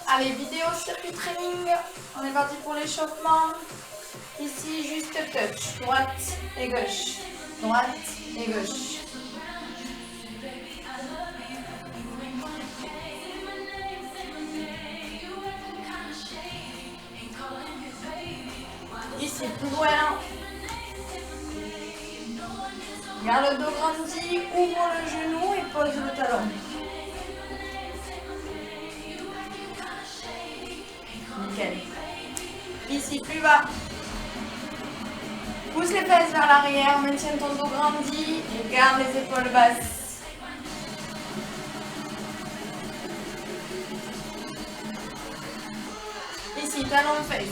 Allez, vidéo circuit training. On est parti pour l'échauffement. Ici, juste touch. Droite et gauche. Droite et gauche. Ici, plus loin. Garde le dos grandi, ouvre le genou et pose le talon. Nickel. Ici, plus bas. Pousse les fesses vers l'arrière, maintiens ton dos grandi et garde les épaules basses. Ici, talon fesse.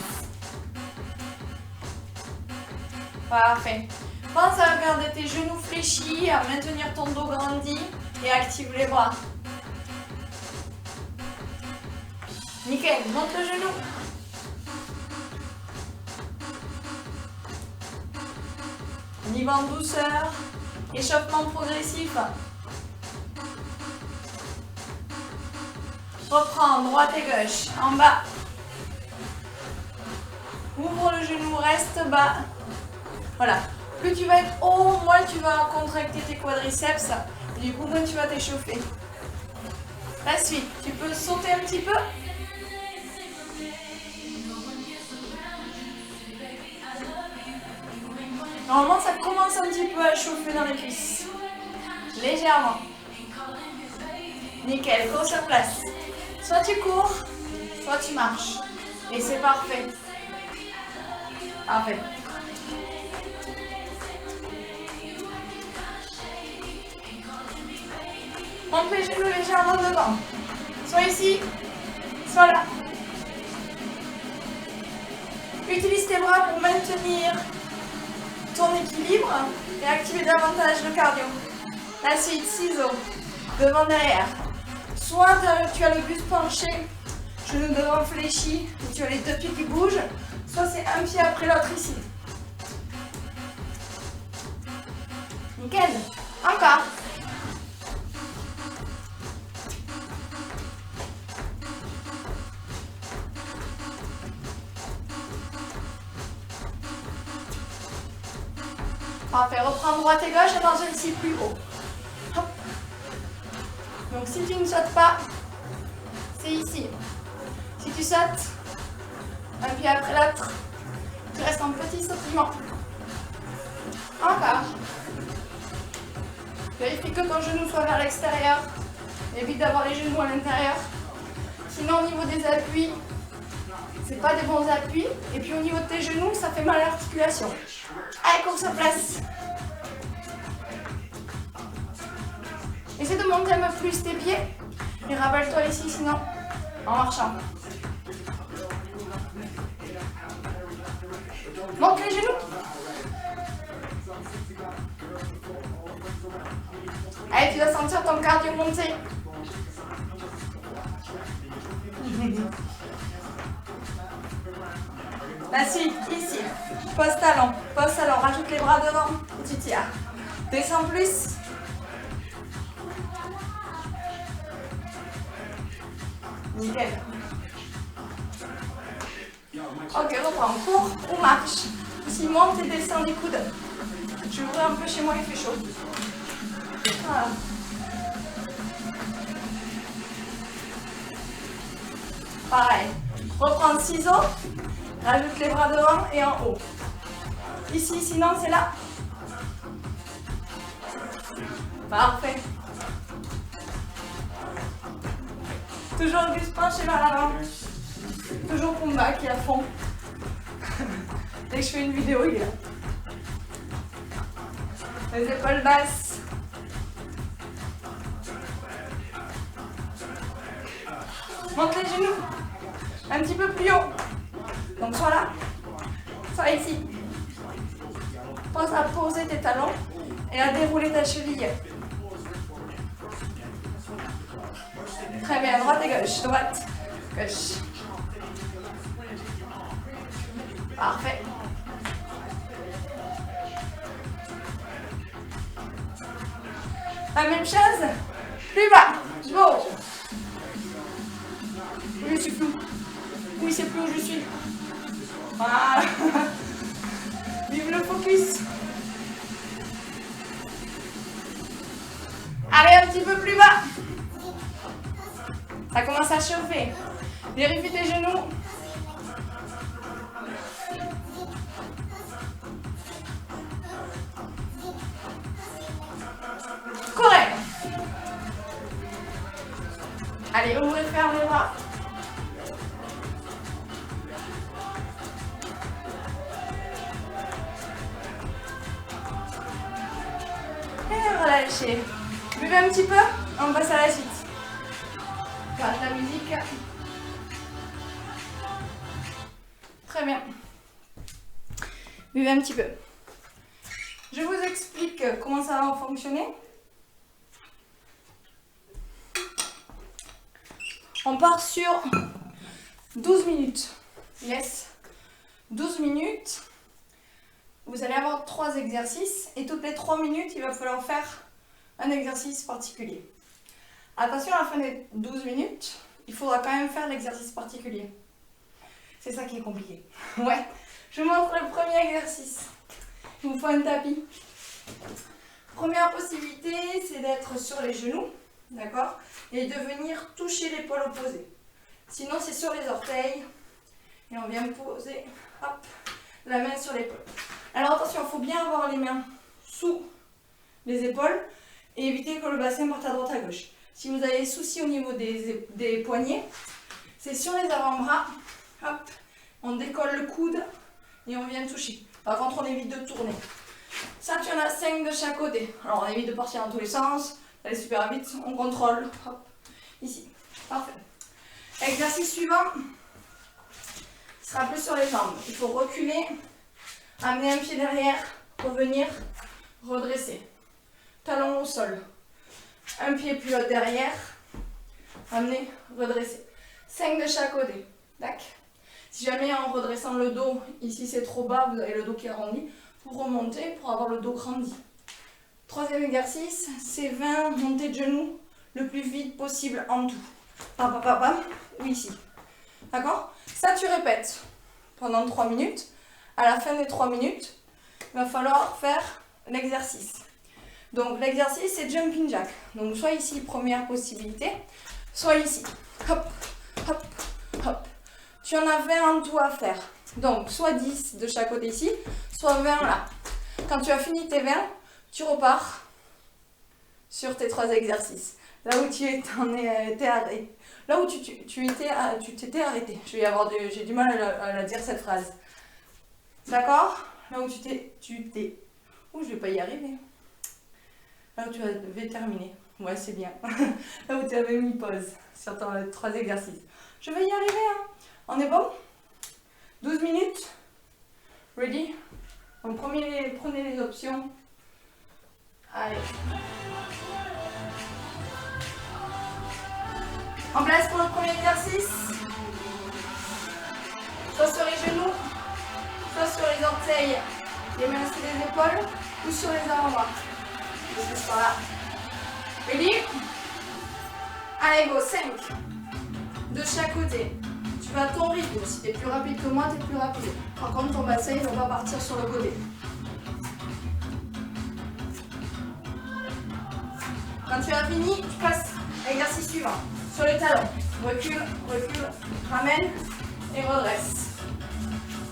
Parfait. Pense à garder tes genoux fléchis, à maintenir ton dos grandi et active les bras. Nickel, monte le genou. On y va en douceur. Échauffement progressif. Reprends, droite et gauche. En bas. Ouvre le genou, reste bas. Voilà. Plus tu vas être haut, moins tu vas contracter tes quadriceps. Et du coup, moins tu vas t'échauffer. La suite, tu peux sauter un petit peu. Normalement, ça commence un petit peu à chauffer dans les cuisses. Légèrement. Nickel, go sur place. Soit tu cours, soit tu marches. Et c'est parfait. Parfait. Monte les genoux légèrement devant. Soit ici, soit là. Utilise tes bras pour maintenir ton équilibre et activer davantage le cardio. La suite, ciseaux, devant, derrière. Soit tu as le buste penché, genou devant fléchi, ou tu as les deux pieds qui bougent, soit c'est un pied après l'autre ici. Nickel. Encore. Parfait, reprends droite et gauche, attention ici plus haut. Hop. Donc si tu ne sautes pas, c'est ici. Si tu sautes, un pied après l'autre, tu restes en petit sautillement. Encore. Vérifie que ton genou soit vers l'extérieur. Évite d'avoir les genoux à l'intérieur. Sinon au niveau des appuis, c'est pas des bons appuis. Et puis au niveau de tes genoux, ça fait mal à l'articulation. Allez, cours sur place. Essaie de monter un peu plus tes pieds. Et rabale-toi ici sinon, en marchant. Monte les genoux. Allez, tu vas sentir ton cardio monter. La suite, ici. Pose talon, rajoute les bras devant et tu tires. Descends plus. Nickel. Ok, reprends, cours ou marche. Ici, monte et descends les coudes. Je vais ouvrir un peu chez moi, il fait chaud. Voilà. Pareil. Reprends ciseaux. Rajoute les bras devant et en haut. Ici, sinon c'est là. Parfait. Toujours le buste penché vers l'avant. Toujours Pumba qui est à fond. Dès que je fais une vidéo, il est là. Les épaules basses. Monte les genoux. Un petit peu plus haut. Donc soit là, soit ici. Pense à poser tes talons et à dérouler ta cheville. Très bien, droite et gauche, droite, gauche. Parfait. La même chose, plus bas, go. Oui, je suis flou. Oui, c'est flou où je suis. Voilà. Vive le focus. Allez, un petit peu plus bas. Ça commence à chauffer. Vérifie tes genoux. Correct. Allez, ouvrez, fermez les bras. Et relâchez. Buvez un petit peu, on passe à la suite. Garde la musique. Très bien. Buvez un petit peu. Je vous explique comment ça va fonctionner. On part sur 12 minutes. Yes. 12 minutes. Vous allez avoir 3 exercices et toutes les 3 minutes, il va falloir faire un exercice particulier. Attention, à la fin des 12 minutes, il faudra quand même faire l'exercice particulier. C'est ça qui est compliqué. Ouais. Je vous montre le premier exercice. Il vous faut un tapis. Première possibilité, c'est d'être sur les genoux, d'accord, et de venir toucher l'épaule opposée. Sinon, c'est sur les orteils et on vient poser, hop, la main sur l'épaule. Alors attention, il faut bien avoir les mains sous les épaules et éviter que le bassin parte à droite à gauche. Si vous avez des soucis au niveau des poignets, c'est sur les avant-bras, hop, on décolle le coude et on vient toucher. Par contre, on évite de tourner. Ça, tu en as 5 de chaque côté. Alors, on évite de partir dans tous les sens, d'aller super vite, on contrôle. Hop, ici. Parfait. Exercice suivant sera plus sur les jambes. Il faut reculer, amener un pied derrière, revenir, redresser. Talon au sol. Un pied plus haut derrière, amener, redresser. 5 de chaque côté. Tac. Si jamais en redressant le dos, ici c'est trop bas, vous avez le dos qui est arrondi, vous remontez pour avoir le dos grandi. Troisième exercice, c'est 20 montées de genoux le plus vite possible en tout. Pam, pam, pam, pam, ou ici. D'accord? Ça, tu répètes pendant 3 minutes. À la fin des 3 minutes, il va falloir faire l'exercice. Donc, l'exercice, c'est jumping jack. Donc, soit ici, première possibilité, soit ici. Hop, hop, hop. Tu en as 20 en tout à faire. Donc, soit 10 de chaque côté ici, soit 20 là. Quand tu as fini tes 20, tu repars sur tes 3 exercices. Là où tu étais arrêté. Là où tu t'étais arrêté. J'ai du mal à la dire cette phrase. D'accord? Là où tu t'es. Ouh, je vais pas y arriver. Là où tu avais terminé. Ouais, c'est bien. Là où tu avais mis pause sur tes 3 exercices. Je vais y arriver, hein. On est bon? 12 minutes? Ready? Donc prenez les options. Allez. En place pour le premier exercice. Soit sur les genoux, soit sur les orteils, les mains sous les épaules ou sur les avant-bras. Je suis par là. Ready? Allez, go, 5. De chaque côté. Tu vas à ton rythme. Si tu es plus rapide que moi, tu es plus rapide. Par contre, ton bassin, il ne va pas partir sur le côté. Quand tu as fini, tu passes à l'exercice suivant. Sur les talons. Recule, recule, ramène et redresse.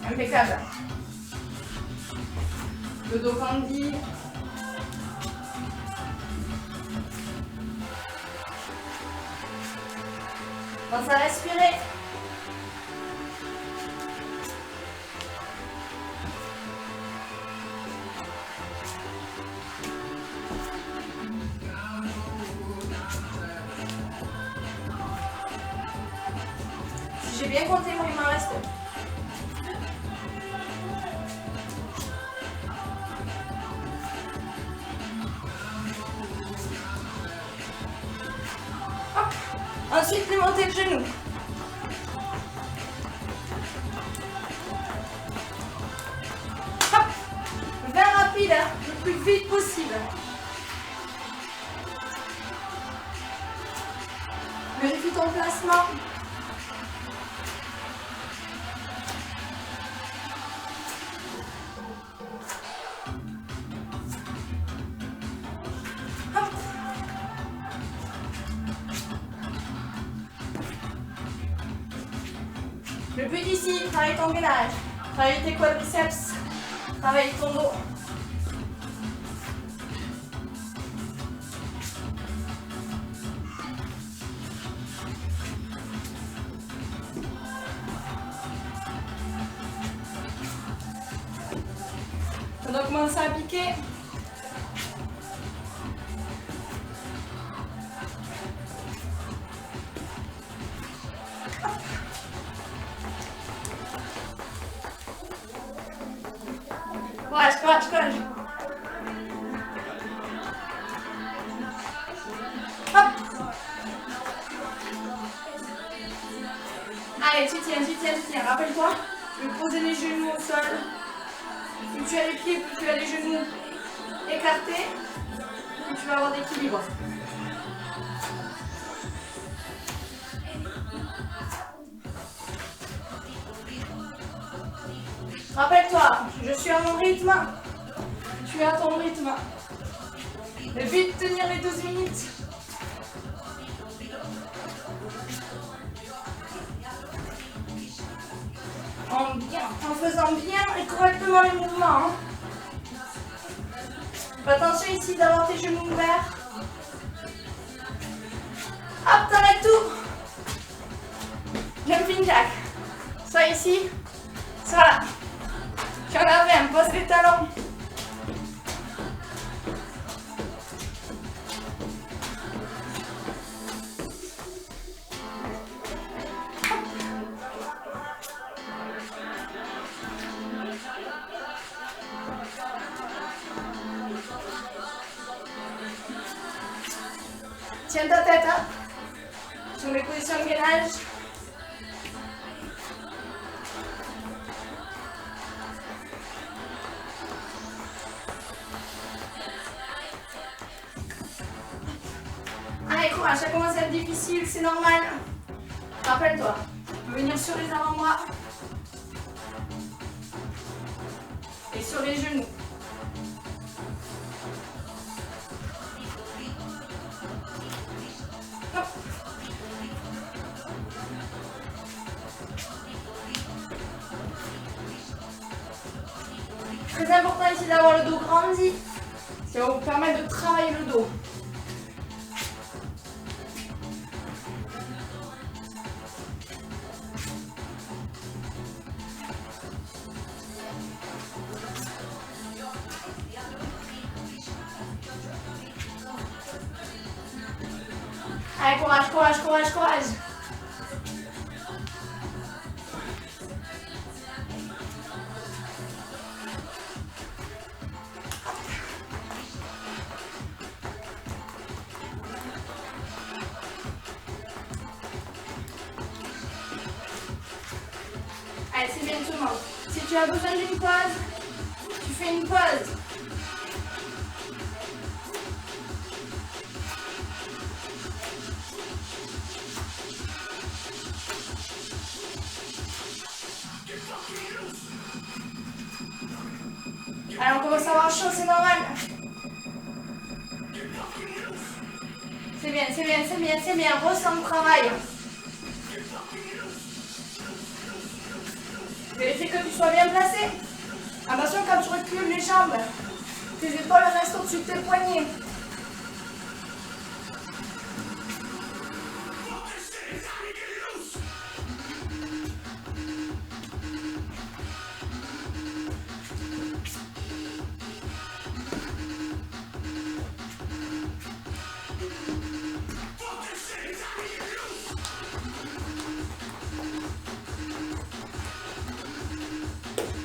Impeccable. Le dos grandi. Pense à respirer. Si j'ai bien compté, moi il m'en reste. Hop. Ensuite, les montées de genoux. Hop. 20 rapides, hein, le plus vite possible. Vérifie ton placement. Le but ici, travaille ton gainage, travaille tes quadriceps, travaille ton dos. On commence à piquer. Courage, courage, courage. Hop. Allez, tu tiens. Rappelle-toi de poser les genoux au sol. Plus tu as les pieds, plus tu as les genoux écartés, plus tu vas avoir d'équilibre. Rappelle-toi, je suis à mon rythme, tu es à ton rythme. Le but de tenir les 12 minutes. En faisant bien et correctement les mouvements. Fais attention ici d'avoir tes genoux ouverts. Hop, t'arrêtes tout. Jumping jack. Soit ici, soit là. Tu en as 20, pose les talons. Tiens ta tête, hein, sur les positions de gainage. Allez, courage, ça commence à être difficile, c'est normal. Rappelle-toi, venir sur les avant-bras et sur les genoux. Très important ici d'avoir le dos grandi. Ça va vous permettre de travailler le dos. Allez, courage, courage, courage, courage. Allez, c'est bien tout le monde. Si tu as besoin d'une pause, tu fais une pause. Allez, on commence à avoir chaud, c'est normal. C'est bien, c'est bien, c'est bien, c'est bien. Ressens le travail. Vérifie que tu sois bien placé. Attention quand tu recules les jambes. Tes épaules restent au-dessus de tes poignets.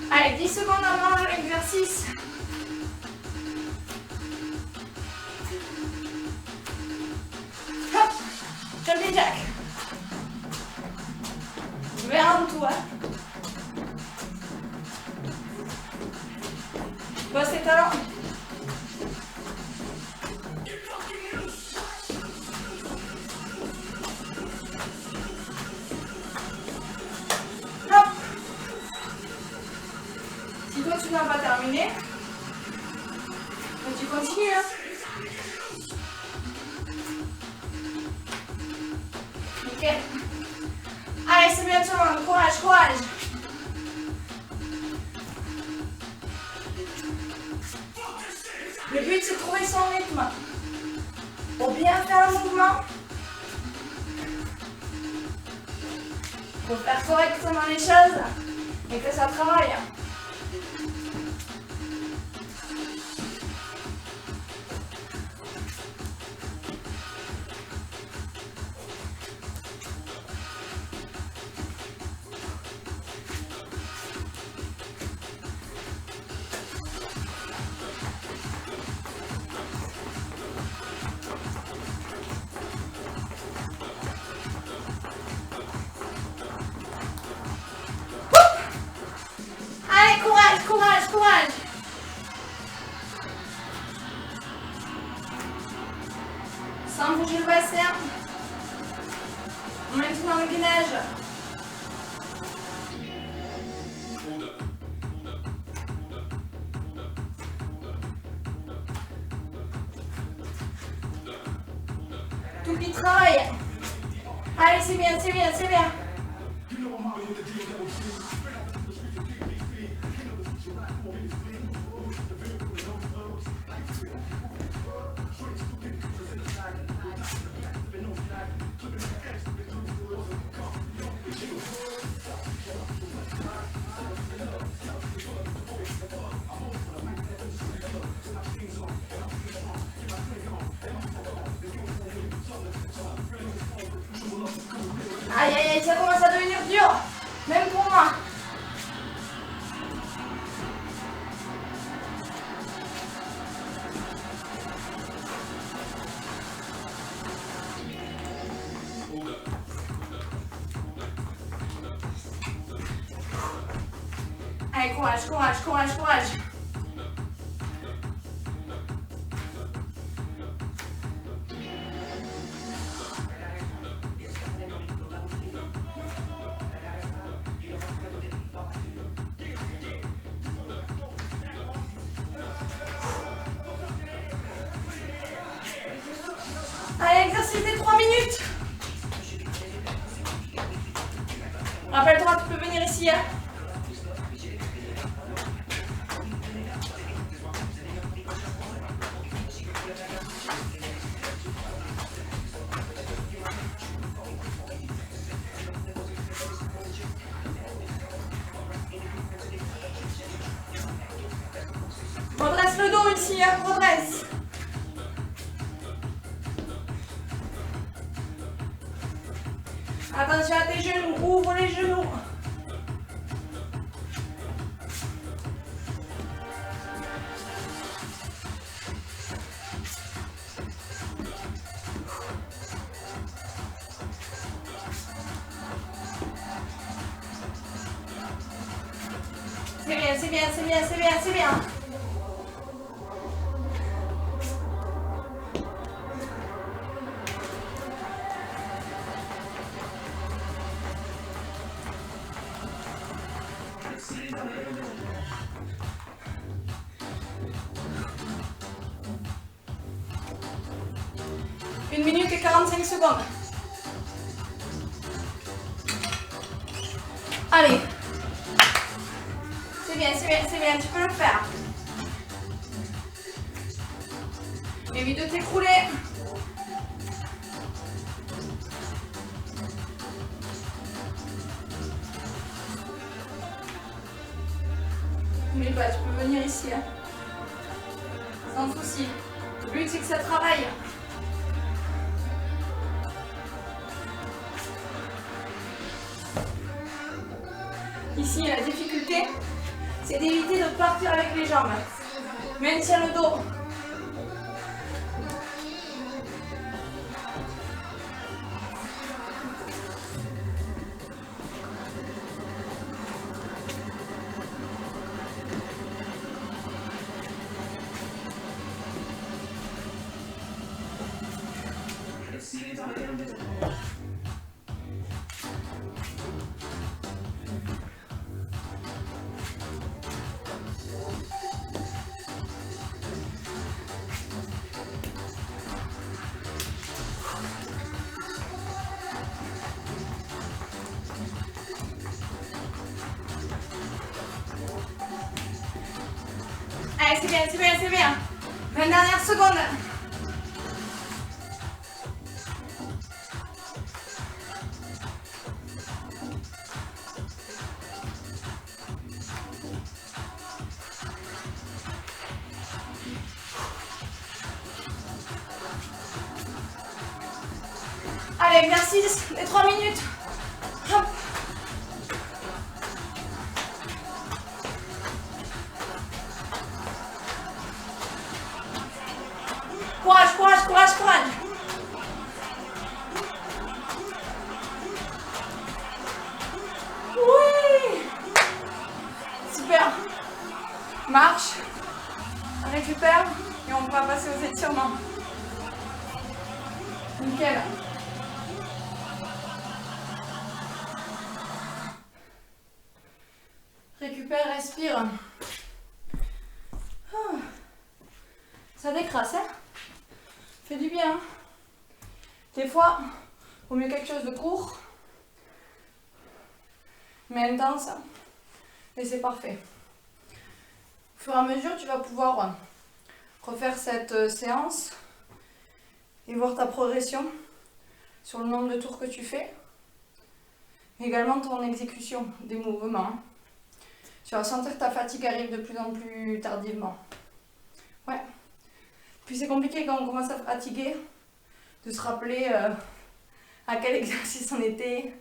Allez, 10 secondes avant l'exercice. Hop, jumping jack. Vers en tout, hein. Pose tes talons. Hop. Si toi tu n'as pas terminé, tu continues, hein. Nickel. Allez, Allez, c'est bien tout le monde. Courage, courage. Le but, c'est de trouver son rythme. Pour bien faire le mouvement, il faut faire correctement les choses et que ça travaille. Allez, courage, courage, courage. Sans bouger le bassin. Maintenant le gainage. Tout qui travaille. Allez, c'est bien, c'est bien, c'est bien. Aïe, aïe, aïe, ça commence à devenir dur. Même pour moi. Allez, courage, courage, courage, courage. Allez, exercice des 3 minutes. Rappelle-toi, tu peux venir ici, hein. Redresse le dos ici, hein, redresse. Attention à tes genoux, ouvre les genoux. C'est bien, c'est bien, c'est bien, c'est bien, c'est bien. Une minute et 45 secondes. Allez. C'est bien, c'est bien, c'est bien, tu peux le faire. Évite de t'écrouler. N'oublie pas, tu peux venir ici. Hein. Sans souci. Le but, c'est que ça travaille. Ici, la difficulté, c'est d'éviter de partir avec les jambes. Maintiens le dos. c'est bien, c'est bien, c'est bien. 20 dernières secondes. Allez, exercice des 3 minutes. Hop. Courage, courage, courage, courage. Oui. Super. Marche. Récupère. Et on va passer aux étirements. Nickel. Récupère, respire. Ça décrasse, hein? Fait du bien. Des fois, il vaut mieux quelque chose de court, mais intense. Et c'est parfait. Au fur et à mesure, tu vas pouvoir refaire cette séance et voir ta progression sur le nombre de tours que tu fais. Également ton exécution des mouvements. Tu vas sentir que ta fatigue arrive de plus en plus tardivement. Ouais. Puis c'est compliqué quand on commence à fatiguer de se rappeler à quel exercice on était,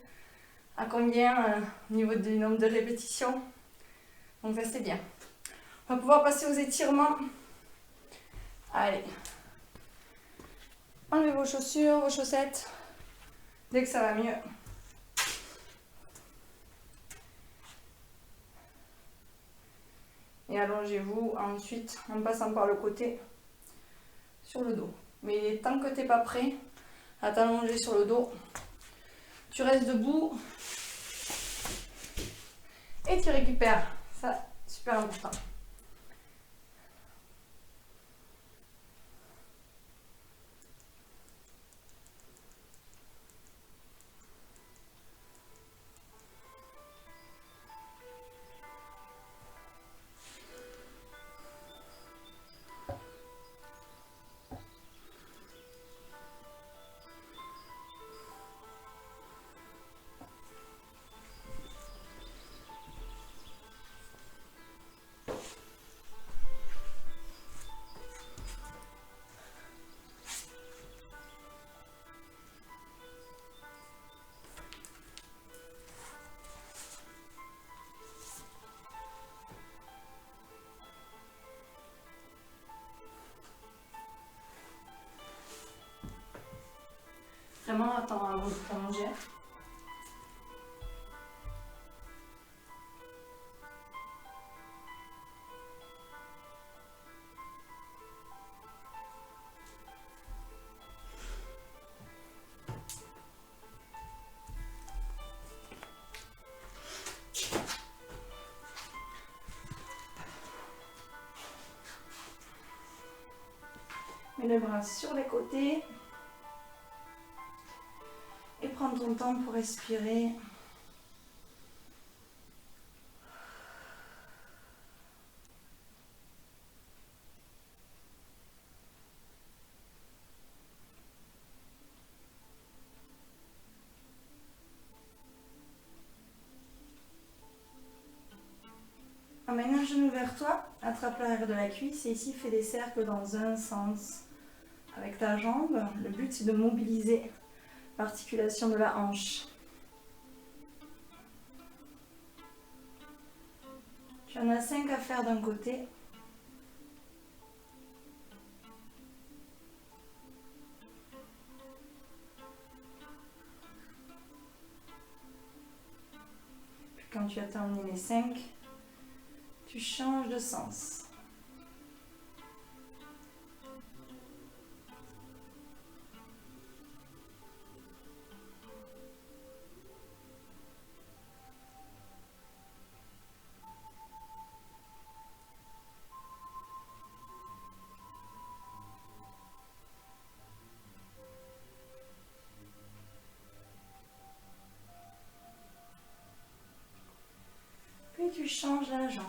à combien au niveau du nombre de répétitions. Donc ça c'est bien. On va pouvoir passer aux étirements. Allez. Enlevez vos chaussures, vos chaussettes, dès que ça va mieux. Et allongez-vous ensuite en passant par le côté sur le dos. Mais tant que tu n'es pas prêt à t'allonger sur le dos, tu restes debout et tu récupères. Ça, super important. Vraiment, attends avant de t'allonger. Mets les bras sur les côtés. Et prends ton temps pour respirer. Amène un genou vers toi, attrape l'arrière de la cuisse et ici fais des cercles dans un sens avec ta jambe. Le but c'est de mobiliser l'articulation de la hanche. Tu en as 5 à faire d'un côté. Puis quand tu as terminé les 5, tu changes de sens. Puis tu changes la jambe.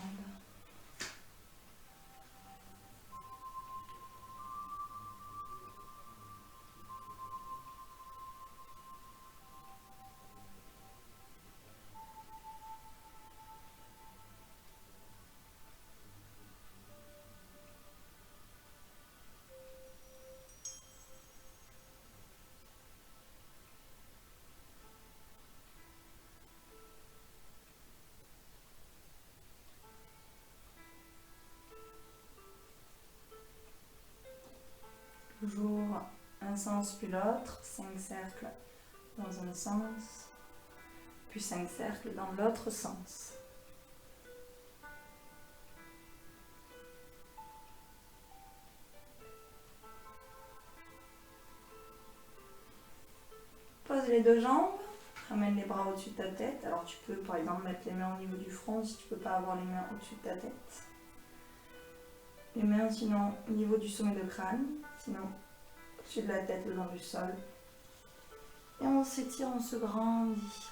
toujours un sens puis l'autre, 5 cercles dans un sens, puis 5 cercles dans l'autre sens. Pose les deux jambes, ramène les bras au-dessus de ta tête. Alors tu peux par exemple mettre les mains au niveau du front si tu ne peux pas avoir les mains au-dessus de ta tête. Les mains sinon au niveau du sommet de crâne, sinon au-dessus de la tête, le long du sol. Et on s'étire, on se grandit.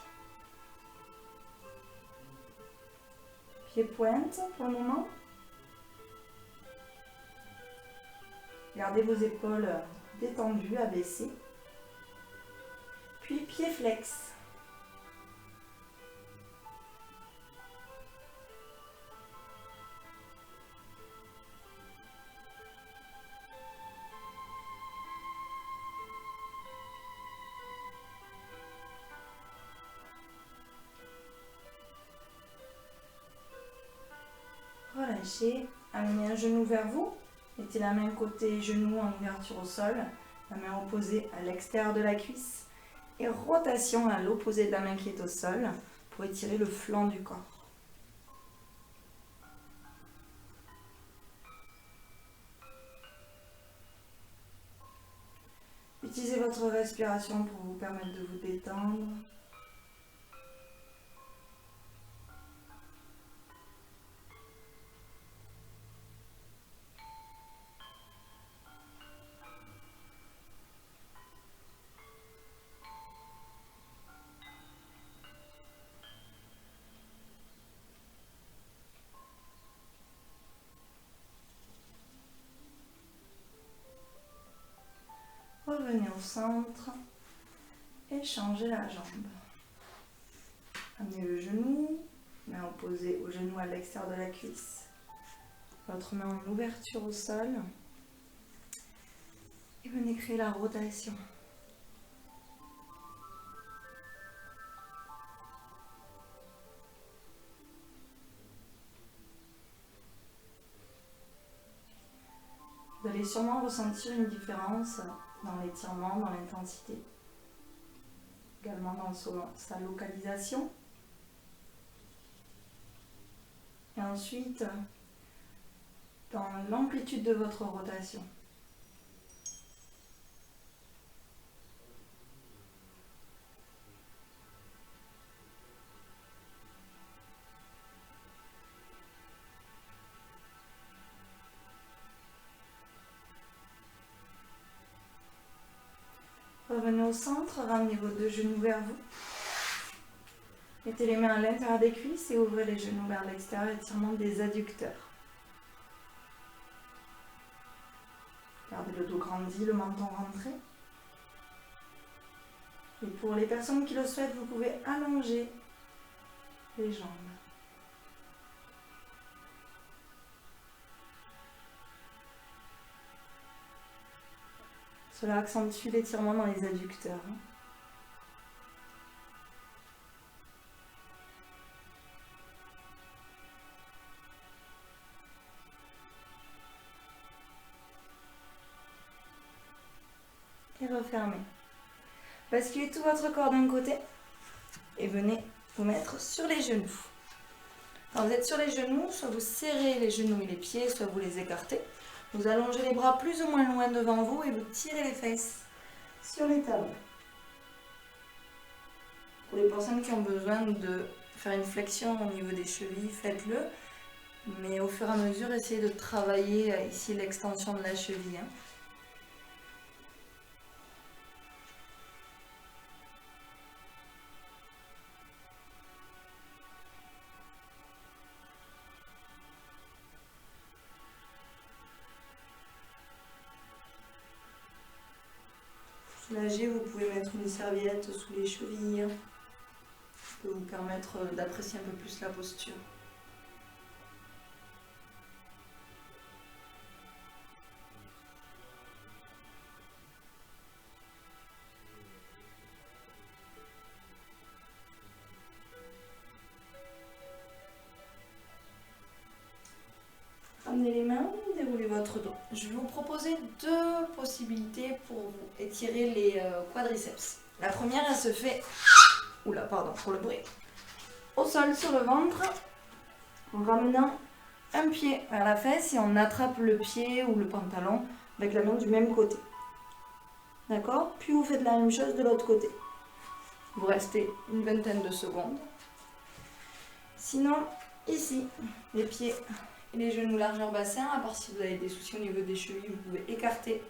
Pieds pointe pour le moment. Gardez vos épaules détendues, abaissées. Puis pieds flex. Relâchez, amenez un genou vers vous. Mettez la main côté genou en ouverture au sol, la main opposée à l'extérieur de la cuisse et rotation à l'opposé de la main qui est au sol pour étirer le flanc du corps. Utilisez votre respiration pour vous permettre de vous détendre. Revenez au centre et changez la jambe. Amenez le genou, main opposée au genou à l'extérieur de la cuisse. Votre main en ouverture au sol. Et venez créer la rotation. Vous allez sûrement ressentir une différence dans l'étirement, dans l'intensité, également dans sa localisation. Et ensuite, dans l'amplitude de votre rotation. Revenez au centre, ramenez vos deux genoux vers vous. Mettez les mains à l'intérieur des cuisses et ouvrez les genoux vers l'extérieur, étirement des adducteurs. Gardez le dos grandi, le menton rentré. Et pour les personnes qui le souhaitent, vous pouvez allonger les jambes. Cela accentue l'étirement dans les adducteurs. Et refermez. Basculez tout votre corps d'un côté et venez vous mettre sur les genoux. Quand vous êtes sur les genoux, soit vous serrez les genoux et les pieds, soit vous les écartez. Vous allongez les bras plus ou moins loin devant vous et vous tirez les fesses sur les talons. Pour les personnes qui ont besoin de faire une flexion au niveau des chevilles, faites-le. Mais au fur et à mesure, essayez de travailler ici l'extension de la cheville. Soulagez, vous pouvez mettre une serviette sous les chevilles. Ça peut vous permettre d'apprécier un peu plus la posture. Amenez les mains, déroulez votre votre dos. Je vais vous proposer deux possibilités pour vous étirer les quadriceps. La première, elle se fait, oula, pardon pour le bruit, au sol sur le ventre, en ramenant un pied vers la fesse et on attrape le pied ou le pantalon avec la main du même côté. D'accord? Puis vous faites la même chose de l'autre côté. Vous restez une vingtaine de secondes. Sinon, ici, les pieds et les genoux largeur bassin, à part si vous avez des soucis au niveau des chevilles, vous pouvez écarter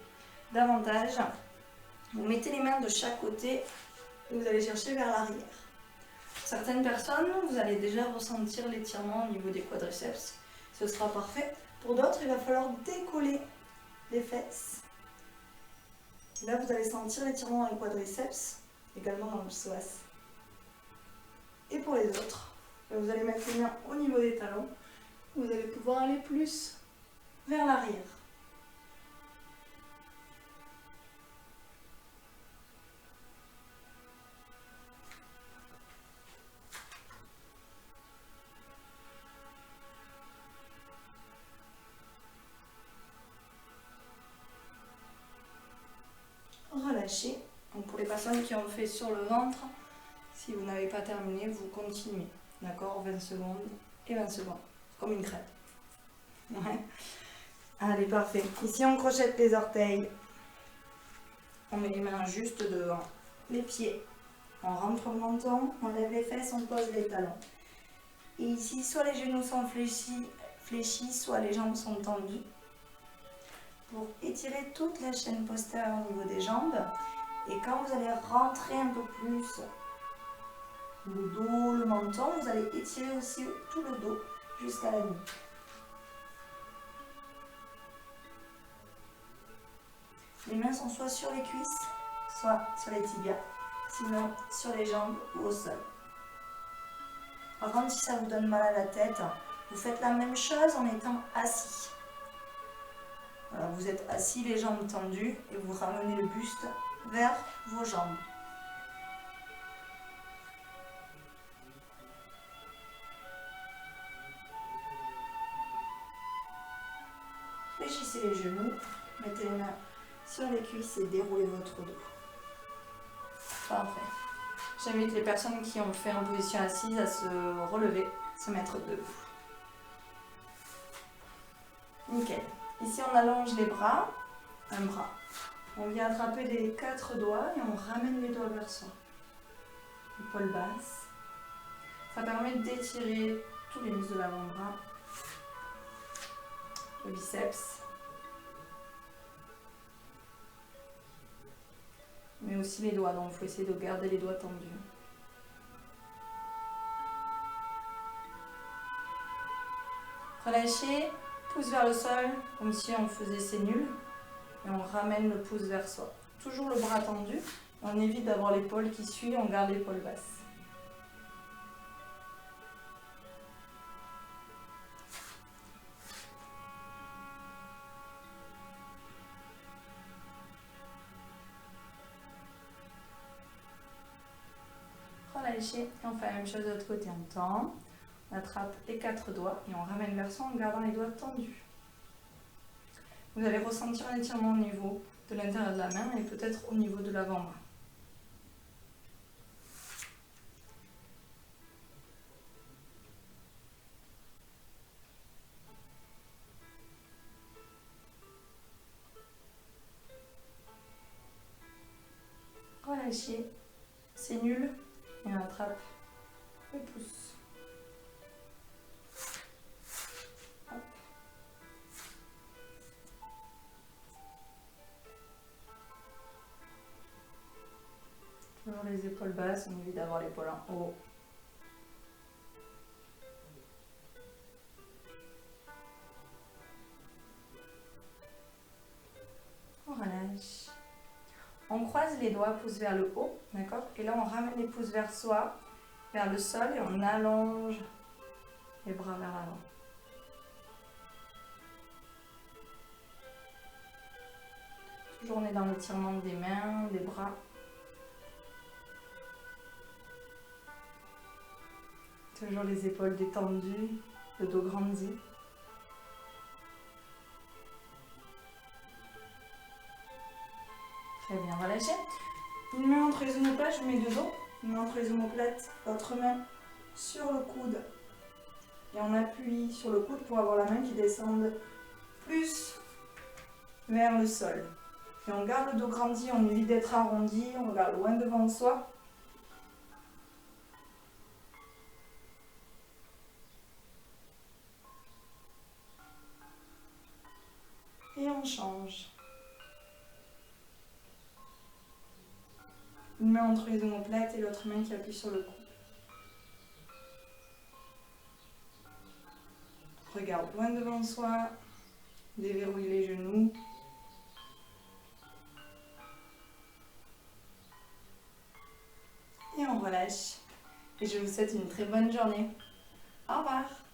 davantage. Vous mettez les mains de chaque côté et vous allez chercher vers l'arrière. Certaines personnes, vous allez déjà ressentir l'étirement au niveau des quadriceps. Ce sera parfait. Pour d'autres, il va falloir décoller les fesses. Et là, vous allez sentir l'étirement dans les quadriceps, également dans le psoas. Et pour les autres, vous allez mettre les mains au niveau des talons. Vous allez pouvoir aller plus vers l'arrière. Relâchez. Donc pour les personnes qui ont fait sur le ventre, si vous n'avez pas terminé, vous continuez. D'accord? 20 secondes et 20 secondes. Comme une crêpe. Ouais. Allez, parfait. Ici, on crochette les orteils. On met les mains juste devant les pieds. On rentre le menton, on lève les fesses, on pose les talons. Et ici, soit les genoux sont fléchis, soit les jambes sont tendues. Pour étirer toute la chaîne postérieure au niveau des jambes. Et quand vous allez rentrer un peu plus le dos, le menton, vous allez étirer aussi tout le dos jusqu'à la nuque. Les mains sont soit sur les cuisses, soit sur les tibias, sinon sur les jambes ou au sol. Par contre, si ça vous donne mal à la tête, vous faites la même chose en étant assis. Voilà, vous êtes assis, les jambes tendues, et vous ramenez le buste vers vos jambes. Fléchissez les genoux, mettez les mains sur les cuisses et déroulez votre dos. Parfait. J'invite les personnes qui ont fait en position assise à se relever, se mettre debout. Nickel. Ici, on allonge les bras, un bras. On vient attraper les 4 doigts et on ramène les doigts vers soi. Épaule basse. Ça permet d'étirer tous les muscles de l'avant-bras. Le biceps. Mais aussi les doigts, donc il faut essayer de garder les doigts tendus. Relâchez, pouce vers le sol, comme si on faisait ses nuls. Et on ramène le pouce vers soi. Toujours le bras tendu. On évite d'avoir l'épaule qui suit, on garde l'épaule basse. Relâchez et on fait la même chose de l'autre côté. On tend, on attrape les 4 doigts et on ramène vers soi en gardant les doigts tendus. Vous allez ressentir un étirement au niveau de l'intérieur de la main et peut-être au niveau de l'avant-bras. Relâchez, c'est nul, et on attrape le pouce. Hop. Toujours les épaules basses, on évite d'avoir l'épaule en haut. On relâche. On croise les doigts, pouce vers le haut, d'accord? Et là, on ramène les pouces vers soi, vers le sol, et on allonge les bras vers l'avant. Toujours, on est dans l'étirement des mains, des bras. Toujours les épaules détendues, le dos grandi. relâcher. Une main entre les omoplates, je mets de dos. Une main entre les omoplates, l'autre main sur le coude. Et on appuie sur le coude pour avoir la main qui descende plus vers le sol. Et on garde le dos grandi, on évite d'être arrondi, on regarde loin devant soi. Et on change. Une main entre les omoplates et l'autre main qui appuie sur le coude. Regarde loin devant soi, déverrouille les genoux. Et on relâche. Et je vous souhaite une très bonne journée. Au revoir.